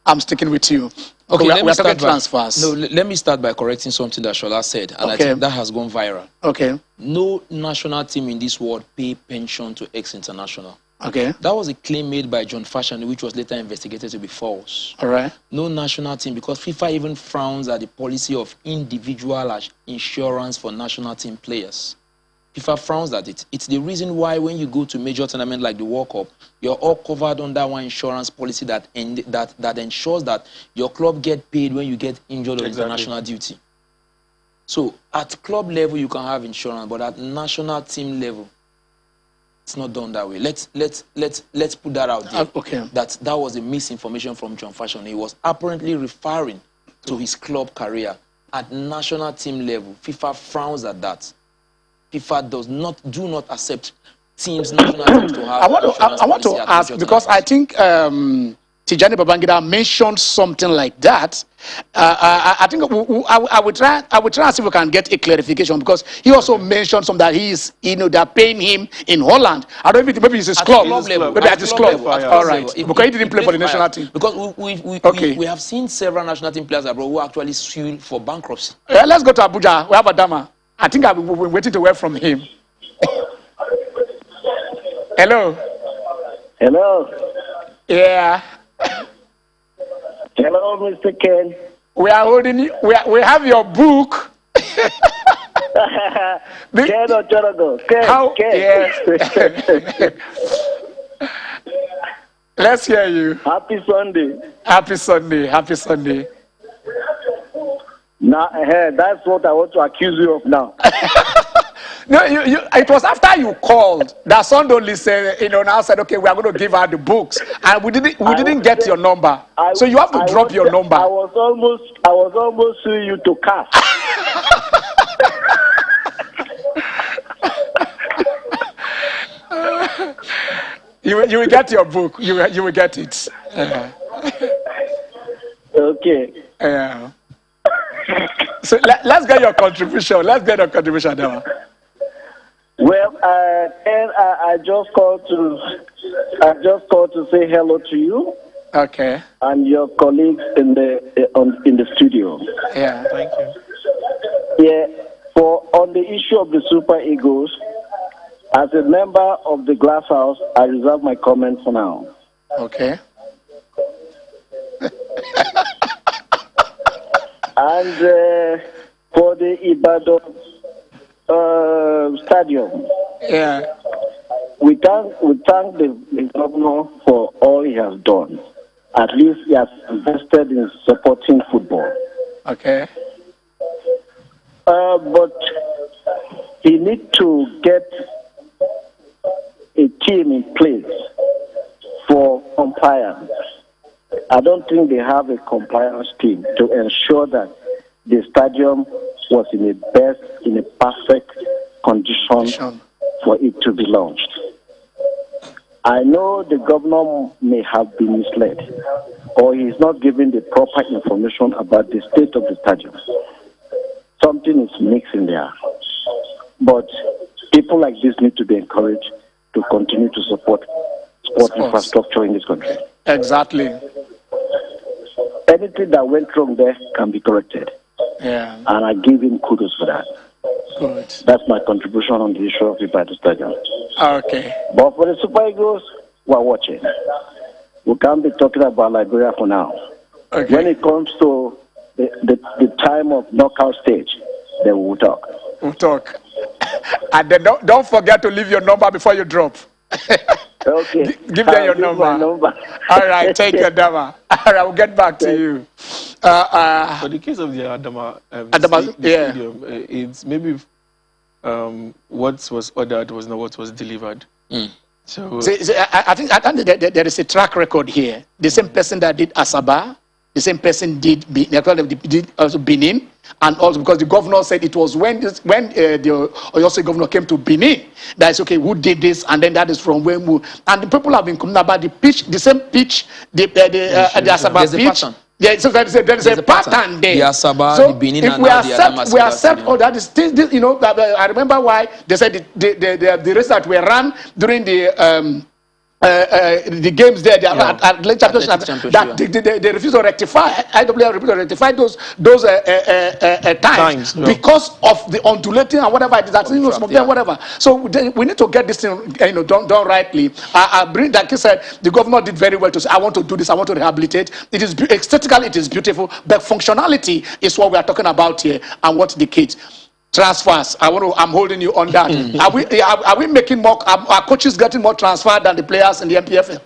I'm sticking with you. Okay, we are talking transfers. Let me start by correcting something that Shola said, and I think that has gone viral. Okay. No national team in this world pay pension to ex-international. Okay. That was a claim made by John Fashion, which was later investigated to be false. All right. No national team, because FIFA even frowns at the policy of individual insurance for national team players. FIFA frowns at it. It's the reason why when you go to major tournament like the World Cup, you're all covered under one insurance policy that ensures that your club get paid when you get injured on international duty. So at club level you can have insurance, but at national team level, it's not done that way. Let's put that out there. Okay. That was a misinformation from John Fashion. He was apparently referring to his club career. At national team level, FIFA frowns at that. FIFA do not accept teams, national teams to have. I want to ask, because I think Tijani Babangida mentioned something like that. I think I would try and see if we can get a clarification, because he also mentioned something that they're paying him in Holland. I don't know if maybe it's his club. Maybe at his club. All right. Because he didn't play for the national team. Because we have seen several national team players abroad who actually sued for bankruptcy. Let's go to Abuja. We have Adama. I think I've been waiting to hear from him. Hello. Hello. Yeah. Hello, Mr. Ken. We are holding you. We have your book. Ken or Chorogo? Ken. Yes. Let's hear you. Happy Sunday. Happy Sunday. Happy Sunday. Now, that's what I want to accuse you of now. No, it was after you called that Sondoli said, now said, okay, we are going to give her the books, and we didn't get your number, so you have to drop your number. I was almost suing you to cash. You will get your book. You will get it. Okay. So let's get your contribution. Let's get your contribution, Dema. Well, and I just called to say hello to you. Okay. And your colleagues in the studio. Yeah. Thank you. Yeah. On the issue of the Super Eagles, as a member of the Glass House, I reserve my comment for now. Okay. And for the Ibadan stadium, Yeah. we thank the governor for all he has done. At least he has invested in supporting football. Okay. But he needs to get a team in place for compliance. I don't think they have a compliance team to ensure that the stadium was in a perfect condition for it to be launched. I know the governor may have been misled, or he is not giving the proper information about the state of the stadium. Something is mixing there. But people like this need to be encouraged to continue to support sport infrastructure in this country. Exactly. Anything that went wrong there can be corrected. Yeah. And I give him kudos for that. Good. That's my contribution on the issue of the Ibadan Stadium. Okay. But for the Super Eagles, we're watching. We can't be talking about Liberia for now. Okay. When it comes to the time of knockout stage, then we'll talk. We'll talk. And then don't forget to leave your number before you drop. Okay. Give them your number. All right, take your number. All right, we'll get back to you. For the case of the Adama, stadium, it's maybe what was ordered was not what was delivered. So I think there is a track record here. The same person that did Asaba, the same person did also Benin, and also because the governor said it was when the Oyo State governor came to Benin, that is okay, who did this, and then that is from Wemu. And the people have been coming about the pitch, the same pitch, the Asaba pitch. Yeah, so there is a pattern there. The Asaba, so the Benin, if and we now accept all that is still, you know, I remember why they said the race that were run during the games there, at late championship, that they refuse to rectify. IWL refused to rectify those times because of the undulating and whatever it is. That, you know, some of them, whatever. So we need to get this thing, you know, done rightly. I bring, like you said, the governor did very well to say, I want to do this, I want to rehabilitate. It is aesthetically, it is beautiful, but functionality is what we are talking about here, and what the kids. Transfers. I'm holding you on that. Are we making more? Are coaches getting more transfer than the players in the MPFL?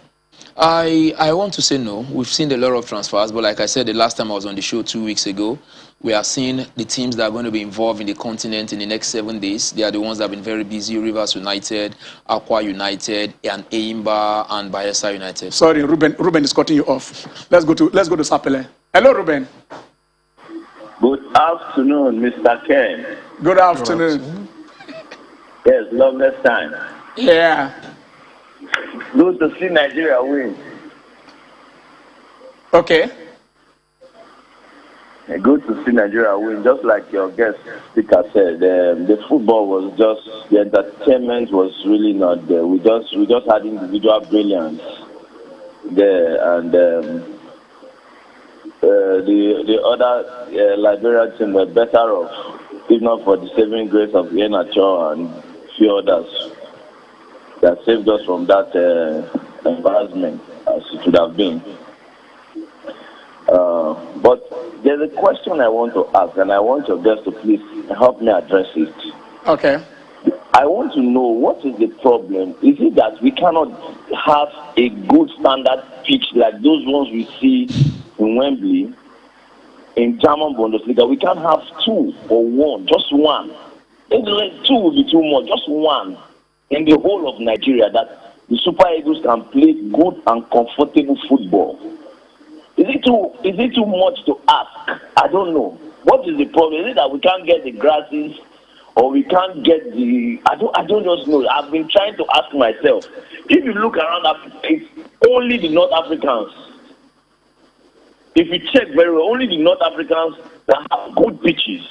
I want to say no. We've seen a lot of transfers, but like I said the last time I was on the show 2 weeks ago, we are seeing the teams that are going to be involved in the continent in the next 7 days. They are the ones that have been very busy: Rivers United, Aqua United, and Eimba and Bayelsa United. Sorry, Ruben is cutting you off. Let's go to Sapele. Hello, Ruben. Good afternoon, Mr. Ken. Good afternoon. Yes, loveless time. Yeah. Good to see Nigeria win. Okay. Good to see Nigeria win. Just like your guest speaker said, the football was just, the entertainment was really not there. We just had individual brilliance there, and the other Liberia team were better off, if not for the saving grace of Yenacho and few others that saved us from that embarrassment, as it would have been. But there's a question I want to ask, and I want your guests to please help me address it. Okay. I want to know, what is the problem? Is it that we cannot have a good standard pitch like those ones we see in Wembley, in German Bundesliga? We can't have two or one, just one. Two will be too much, just one in the whole of Nigeria, that the Super Eagles can play good and comfortable football. Is it too much to ask? I don't know. What is the problem? Is it that we can't get the grasses, or we can't get the... I don't just know. I've been trying to ask myself. If you look around Africa, it's only the North Africans. If you check very well, only the North Africans that have good pitches.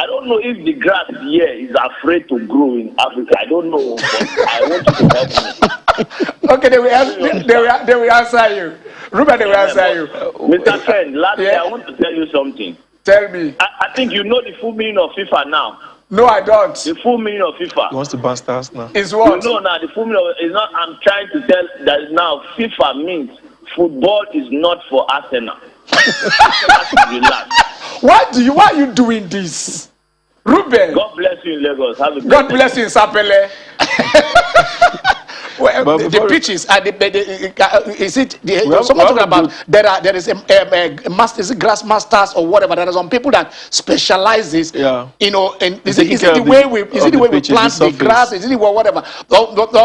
I don't know if the grass here is afraid to grow in Africa. I don't know, but I want you to help me. Okay, they will answer you. Ruben, they will answer you. Mr. Ken, lastly, Yeah. I want to tell you something. Tell me. I think you know the full meaning of FIFA now. No, I don't. The full meaning of FIFA. He wants to ban stars now. Is what? You know now, the full meaning of is not, I'm trying to tell that now FIFA means football is not for Arsenal. Why are you doing this? Ruben. God bless you in Lagos. Have a God bless you in Sapele. Well, But the pitches are is it someone talking about there is a master, is it grass masters or whatever. There are some people that specializes. Yeah. You know, and is Taking it care the of way the- we of the pitches, plant the the grass? surface. Is it whatever?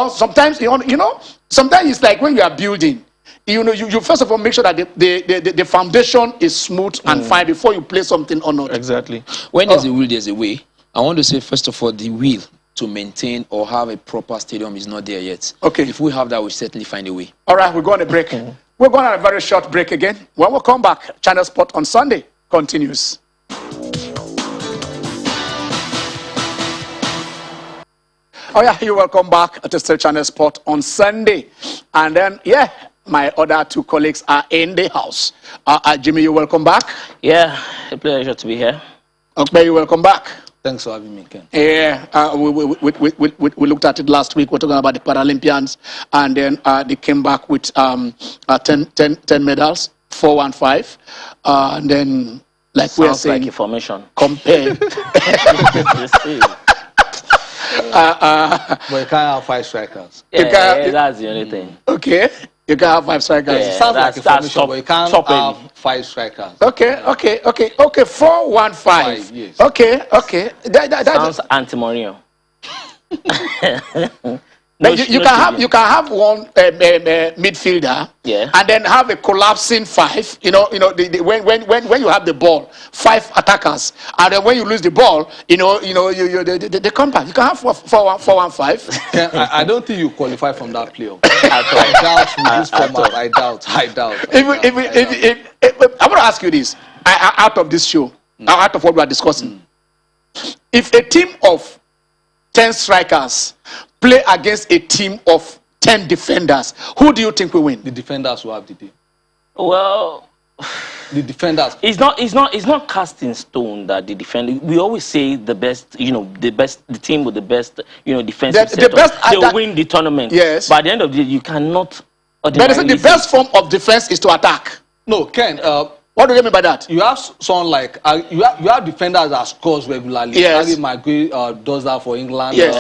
Sometimes you know sometimes it's like when you are building. You know, you first of all make sure that the foundation is smooth and fine before you place something on it. Exactly. When there's a will, there's a way. I want to say, first of all, the will to maintain or have a proper stadium is not there yet. Okay. If we have that, we'll certainly find a way. All right, we're going on a break. We're going on a very short break again. When we come back, Channel Sport on Sunday continues. Oh yeah, you're welcome back to Still Channel Sport on Sunday. And then, yeah, my other two colleagues are in the house. Jimmy, you're welcome back. Yeah, a pleasure to be here. Okay, you're welcome back. Thanks for having me, Ken. Yeah, we looked at it last week. We're talking about the Paralympians, and then they came back with 10 medals, 4 and 5, and then like Sounds we're saying, like information. compare. But you can't have 5 strikers. Yeah, that's the only thing. Okay, you can have 5 strikers. Yeah. Sounds like that's information, top- but you can't top have end. 5 strikers. Okay. 4, 1, 5. 5, yes. Okay. That Sounds anti-Mourinho. you can have one midfielder, Yeah. and then have a collapsing 5. When you have the ball, 5 attackers, and then when you lose the ball, they come back. You can have 4, 1, 5. Ken, I don't think you qualify from that playoff. At all. I doubt with this format. I doubt. If I want to ask you this, out of this show, out of what we are discussing, if a team of 10 strikers play against a team of 10 defenders, who do you think will win? The defenders will have the day. Well, The defenders. it's not cast in stone that the defender. We always say the best, the team with the best, defensive The setup, best they'll win the tournament. Yes. But at the end of the day, you cannot. But they say the best form of defense is to attack. No, Ken. What do you mean by that? You have someone like you have defenders that scores regularly. Yes. Harry Maguire does that for England. Yes.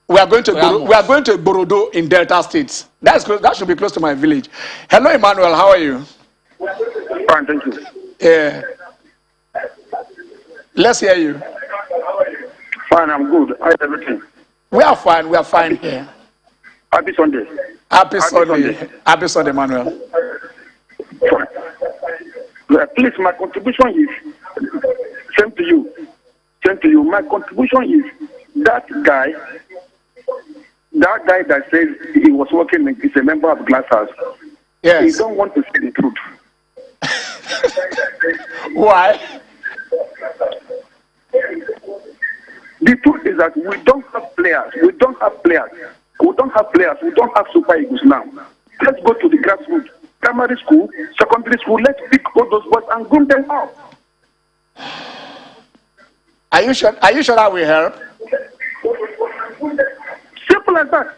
We are going to Borodo in Delta State. That's close. That should be close to my village. Hello, Emmanuel. How are you? Fine, thank you. Yeah. Let's hear you. Fine, I'm good. How's everything? We are fine. We are fine here. Happy Sunday. Happy Sunday. Sunday. Happy Sunday, Emmanuel. Fine. Please, my contribution is same to you. Same to you. My contribution is that guy that says he was working is a member of Glass House. He Yes. don't want to say the truth. Why? The truth is that we don't have players. We don't have Super Eagles now. Let's go to the grassroots. Primary school, secondary school, let's pick all those boys and groom them up. Are you sure that will help? Simple as that.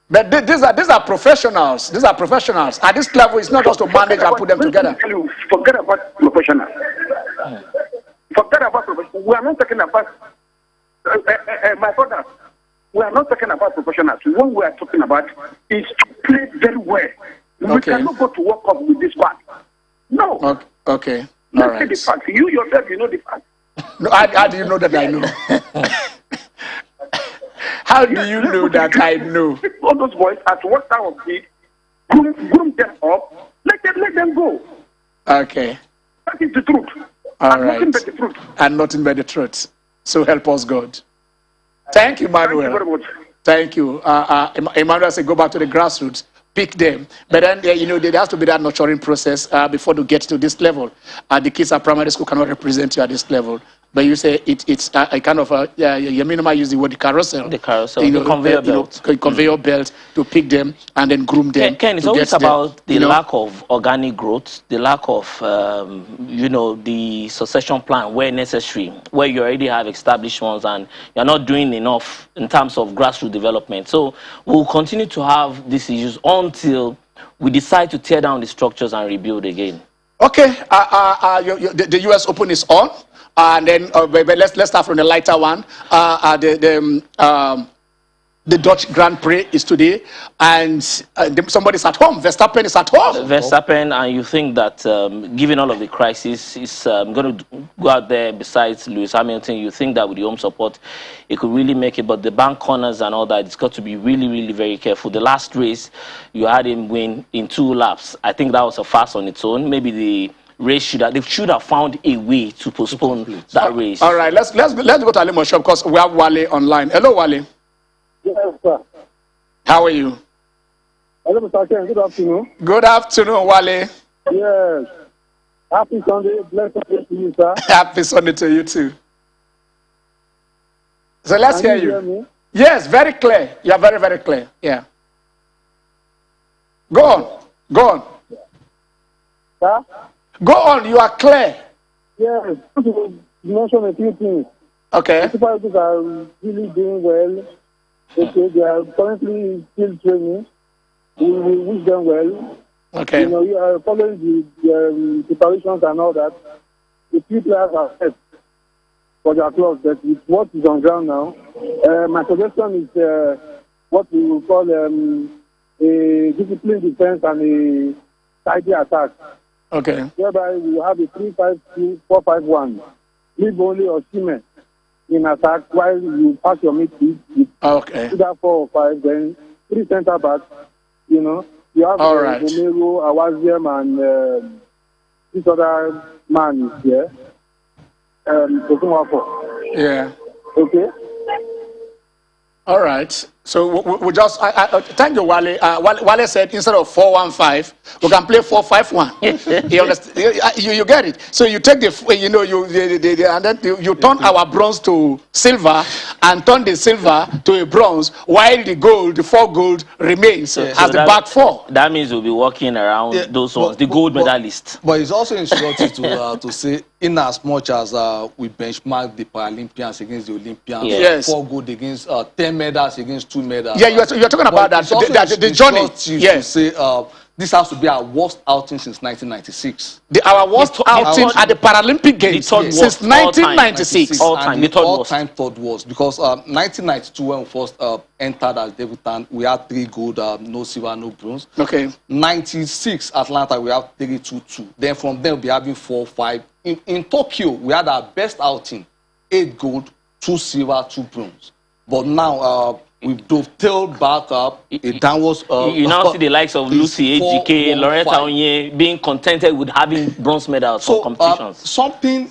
But these are professionals. These are professionals. At this level, it's not just to manage and put them together. Forget about professionals. Forget about professionals. We are not talking about my brother. We are not talking about professionals. What we are talking about is to play very well. We cannot go to World Cup with this squad. No. Okay. All Let's say right. the fact. You yourself, you know the fact. No, how do you know that I know? How do you know that I know? All those boys at what time of it, groom them up, let them go. Okay. That is the truth. All and right. nothing but the truth. And nothing but the truth. So help us, God. Thank you, Emmanuel. Thank you very much. Thank you. Emmanuel said go back to the grassroots. pick them. But then, you know, there has to be that nurturing process before to get to this level. The kids at primary school cannot represent you at this level. But you say it's a kind of you minimum use the word carousel. The carousel, you know, the conveyor belt. Conveyor belt to pick them and then groom them. Ken, it's always about the lack of organic growth, the lack of, you know, the succession plan where necessary, where you already have established ones and you're not doing enough in terms of grassroots development. So we'll continue to have these issues until we decide to tear down the structures and rebuild again. Okay, the U.S. Open is on. And then let's start from the lighter one. The Dutch Grand Prix is today, and somebody's at home. Verstappen is at home. Verstappen, and you think that given all of the crisis, is going to go out there besides Lewis Hamilton. You think that with the home support, it could really make it. But the bank corners and all that, it's got to be really, really very careful. The last race, you had him win in 2 laps. I think that was a fast on its own. Maybe the race they should have found a way to postpone that race. All right, let's go to Alimo Shop because we have Wale online. Hello, Wale. Yes, sir. How are you? Hello, Mr. Ken. Good afternoon. Good afternoon, Wale. Yes. Happy Sunday. Blessed Sunday to you, sir. Happy Sunday to you too. So let's hear you. Hear me? Yes, very clear. You are very, very clear. Yeah. Go on. Go on. Sir? Go on. You are clear. Yes. To mention a few things. Okay. The Super Eagles are really doing well. Okay, they are currently still training. We wish them well. Okay. You know, we are following the preparations and all that. The few players are set for their clubs, but with what is on ground now, my suggestion is what we will call a disciplined defense and a tidy attack. Okay. Whereby we will have a 3-5-2, 4-5-1. Leave only Osimhen in attack while you pass your midfield with either 4 or 5, then 3 center backs. You know, you have Romero, Awaziem, and this other man is here. Yeah. Okay. All right. So we just thank you, Wale. Wale said instead of 4-1-5, we can play 4-5-1. You understand? You get it. So you take and then you turn our bronze to silver and turn the silver to a bronze, while the gold, the 4 gold remains as the back 4. That means we'll be walking around those ones, the gold medalists. But it's also instructive to say, in as much as we benchmark the Paralympians against the Olympians, yes. 4 gold against 10 medals against 2 medals. Yeah, you're talking about that. The journey. Yes. To say, this has to be our worst outing since 1996. Our worst outing at the Paralympic Games since 1996. All-time 3rd worst. Because 1992, when we first entered as debutant, we had 3 gold, no silver, no bronze. Okay. 96 Atlanta, we have 3-2-2. Then from there, we'll be having 4-5. In Tokyo, we had our best outing, 8 gold, 2 silver, 2 bronze. But now we've dovetailed back up a downwards. You now see the likes of Lucy, AGK, Loretta Onye being contented with having bronze medals for competitions. Something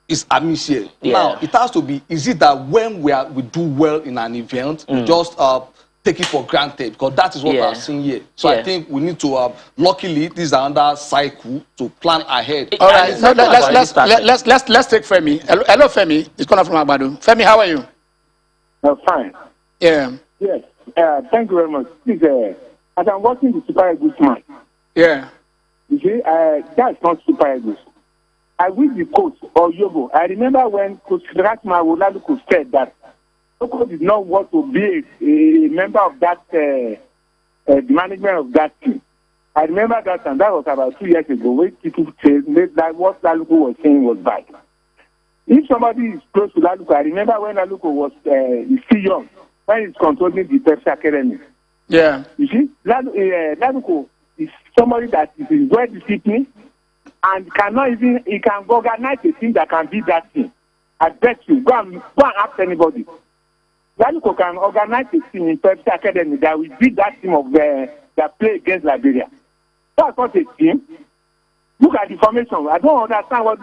is amiss here. Yeah. Now, it has to be, is it that when we do well in an event, we just take it for granted? Because that is what we're seeing here. So I think we need to, luckily, this is another cycle to plan ahead. All right, so let's take Femi. Hello, Femi. It's coming from Agbado. Femi, how are you? Fine. Yeah. Yes. Thank you very much. Please, as I'm watching the Super Eagles match, yeah. You see, that's not Super Eagles. I wish the coach or Yobo. I remember when Coach Ratma Wolaluku said that Yobo did not want to be a member of that, the management of that team. I remember that, and that was about 2 years ago, when people said that what Laluku was saying was bad. If somebody is close to Laluku, I remember when Laluku was still young, when he's controlling the Pepsi Academy. Yeah. You see, Laluku is somebody that is well disciplined and cannot even, he can organize a team that can beat that team. I bet you, go and ask anybody. Laluku can organize a team in Pepsi Academy that will beat that team of that play against Liberia. That's not a team. Look at the formation. I don't understand what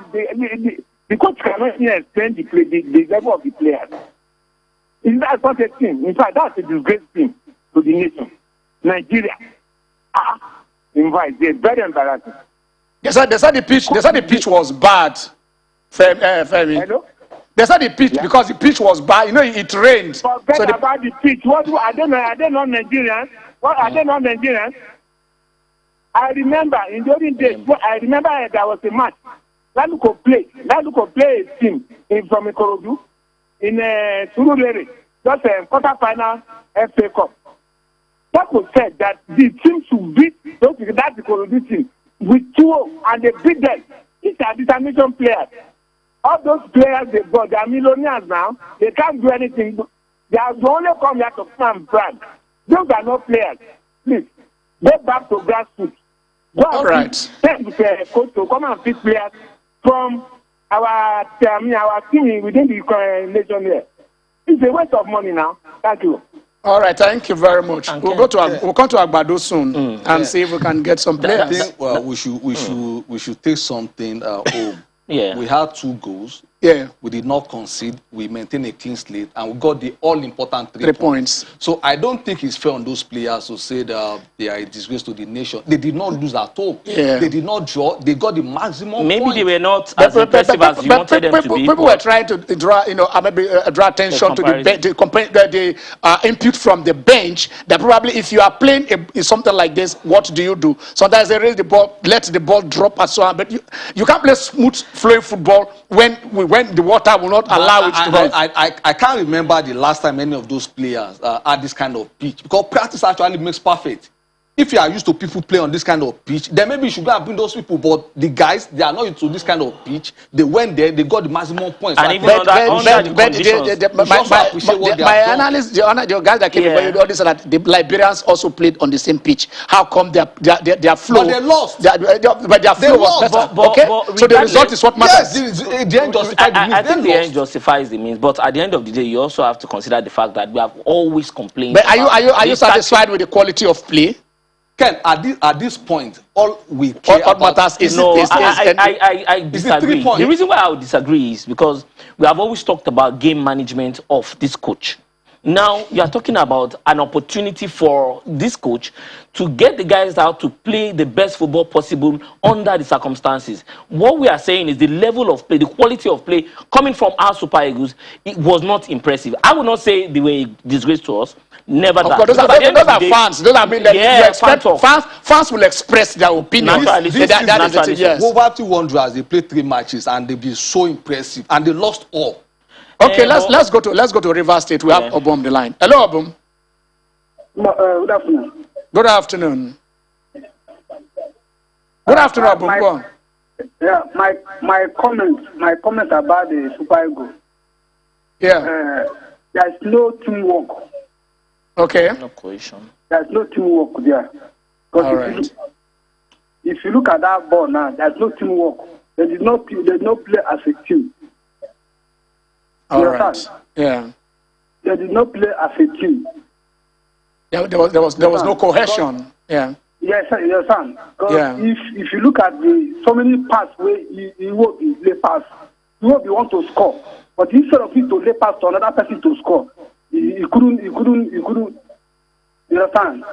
the coach cannot even explain the level of the players. That's not a team. In fact, that's a disgrace team to the nation. Nigeria. Invite. They're very embarrassing. They said the pitch was bad. Femi. Hello? They said the pitch because the pitch was bad. You know, it rained. Forget about the pitch. What are they not Nigerians? What are they not Nigerians? I remember in the olden days. I remember there was a match. Laluko play a team from Ikorodu in Surulere, just a quarter-final FA Cup. That was said that the team should beat that Ikorodu team with 2-0, and they beat them. These are determination players. All those players they got, they are millionaires now. They can't do anything. They are the only come here to come and brag. Those are not players. Please, go back to grassroots. Go all right. Tell the coach to come and pick players from our team within the nation here. It's a waste of money now. Thank you. All right, thank you very much. We'll come to Agbado soon and see if we can get some players. I think we should take something home. Yeah. We had 2 goals. Yeah. We did not concede. We maintained a clean slate, and we got the all-important 3 points. So I don't think it's fair on those players to say that they are a disgrace to the nation. They did not lose at all. Yeah. They did not draw. They got the maximum. Maybe point. they were not as impressive as you wanted them to be. People were trying to draw, draw attention to the input from the bench. That probably, if you are playing something like this, what do you do? Sometimes they raise the ball, let the ball drop and so on. But you can't play smooth flowing football when the water will not allow it to run. I can't remember the last time any of those players had this kind of pitch, because practice actually makes perfect. If you are used to people play on this kind of pitch, then maybe you should go and bring those people. But the guys, they are not into this kind of pitch. They went there, they got the maximum points. And even under the conditions, my analyst, the guys that came in, all this, that the Liberians also played on the same pitch. How come their flow? But they lost. But their flow was better. Okay, so the result is what matters. Yes, the end justifies the means. I think the end justifies the means. But at the end of the day, you also have to consider the fact that we have always complained. But are you satisfied with the quality of play? Ken, at this point, all we care about matters is I disagree. The reason why I would disagree is because we have always talked about game management of this coach. Now you are talking about an opportunity for this coach to get the guys out to play the best football possible under the circumstances. What we are saying is the level of play, the quality of play coming from our Super Eagles, it was not impressive. I would not say they were a disgrace to us. Never that. Those are fans. Those are fans will express their opinion. Over 200, they played 3 matches and they've been so impressive, and they lost all. Okay, let's go to Rivers State. We have Obum the line. Hello, Obum. Good afternoon. Good afternoon. Good afternoon, Obum. Go on. Yeah, my comment about the Super Eagles. Yeah. There's no teamwork. Okay. No cohesion. There's no teamwork there. All right. If you look at that ball now, there's no teamwork. They did not play as a team. All right. Yeah. They did not play as a team. There was no cohesion. Yeah. Yes, sir. Yeah. If you look at so many passes where he will be lay pass, he will be want to score, but instead of him to lay pass to another person to score, he couldn't. You understand?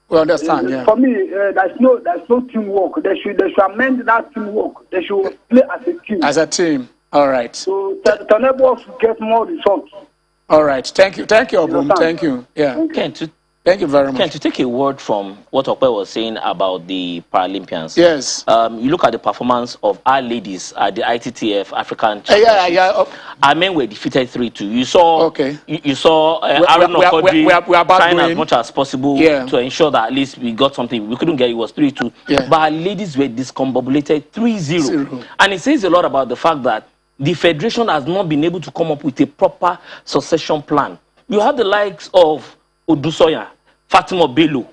We understand. Yeah. For me, there's no teamwork. They should amend that teamwork. They should play as a team. As a team. All right. So to enable us to get more results. All right. Thank you, Obum. Thank you. Yeah. Thank you very much. Ken, to take a word from what Okwe was saying about the Paralympians. Yes. You look at the performance of our ladies at the ITTF African Championships. Our men were defeated 3-2. You saw. Okay. You saw Aaron Okodri trying as much as possible to ensure that at least we got something. We couldn't get it. It was 3-2. Yeah. But our ladies were discombobulated 3-0. And it says a lot about the fact that the federation has not been able to come up with a proper succession plan. You have the likes of Odusoya, Fatima Bello,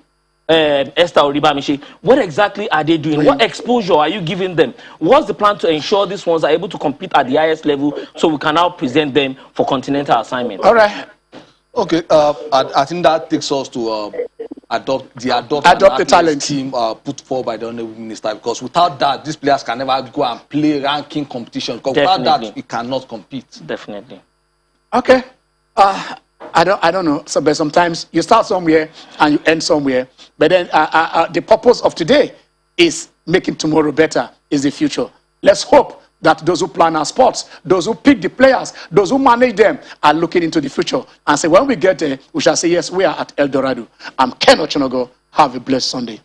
Esther Oribamiche. What exactly are they doing? What exposure are you giving them? What's the plan to ensure these ones are able to compete at the highest level so we can now present them for continental assignment? All right. Okay. I think that takes us to adopt the talent team put forward by the Honorable Minister, because without that, these players can never go and play ranking competition. Because without that, we cannot compete. Definitely. Okay. I don't know. So, but sometimes you start somewhere and you end somewhere. But then the purpose of today is making tomorrow better, is the future. Let's hope that those who plan our sports, those who pick the players, those who manage them are looking into the future and say, when we get there, we shall say, yes, we are at El Dorado. I'm Ken Ochonogo. Have a blessed Sunday.